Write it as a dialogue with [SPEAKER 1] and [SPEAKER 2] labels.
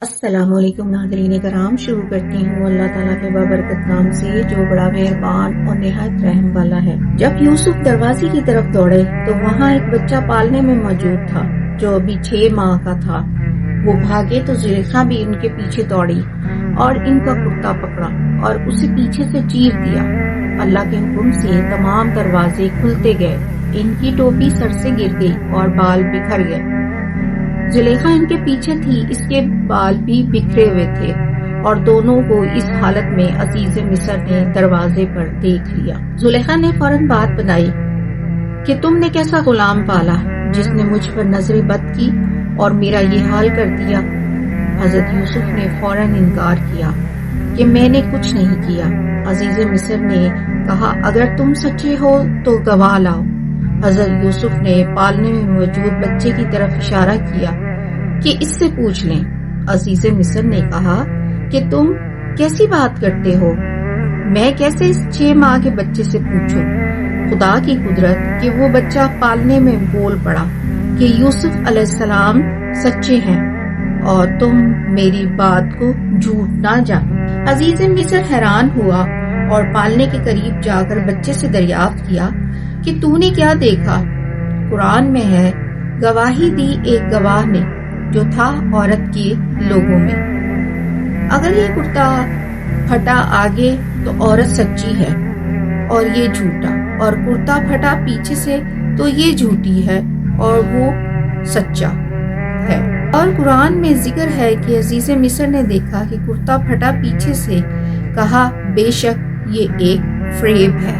[SPEAKER 1] السلام علیکم ناظرین کرام، شروع کرتی ہوں اللہ تعالیٰ کے بابرکت نام سے جو بڑا مہربان اور نہایت رحم والا ہے۔ جب یوسف دروازے کی طرف دوڑے تو وہاں ایک بچہ پالنے میں موجود تھا جو ابھی 6 ماہ کا تھا۔ وہ بھاگے تو زلیخا بھی ان کے پیچھے دوڑی اور ان کا کرتا پکڑا اور اسے پیچھے سے چیر دیا۔ اللہ کے حکم سے تمام دروازے کھلتے گئے، ان کی ٹوپی سر سے گر گئی اور بال بکھر گئے۔ زلیخا ان کے پیچھے تھی، اس کے بال بھی بکھرے ہوئے تھے اور دونوں کو اس حالت میں عزیز مصر نے دروازے پر دیکھ لیا۔ زلیخا نے فوراً بات بنائی کہ تم نے کیسا غلام پالا جس نے مجھ پر نظر بد کی اور میرا یہ حال کر دیا۔ حضرت یوسف نے فوراً انکار کیا کہ میں نے کچھ نہیں کیا۔ عزیز مصر نے کہا اگر تم سچے ہو تو گواہ لاؤ۔ حضرت یوسف نے پالنے میں موجود بچے کی طرف اشارہ کیا کہ اس سے پوچھ لیں۔ عزیز مصر نے کہا کہ تم کیسی بات کرتے ہو، میں کیسے اس 6 ماہ کے بچے سے پوچھوں؟ خدا کی قدرت کہ وہ بچہ پالنے میں بول پڑا کہ یوسف علیہ السلام سچے ہیں اور تم میری بات کو جھوٹ نہ جانو۔ عزیز مصر حیران ہوا اور پالنے کے قریب جا کر بچے سے دریافت کیا کہ تو نے کیا دیکھا؟ قرآن میں ہے، گواہی دی ایک گواہ نے جو تھا عورت کے لوگوں میں۔ اگر یہ کرتا پھٹا آگے تو عورت سچی ہے اور یہ جھوٹا، اور کرتا پھٹا پیچھے سے تو یہ جھوٹی ہے اور وہ سچا ہے۔ اور قرآن میں ذکر ہے کہ عزیز مصر نے دیکھا کہ کرتا پھٹا پیچھے سے، کہا بے شک یہ ایک فریب ہے۔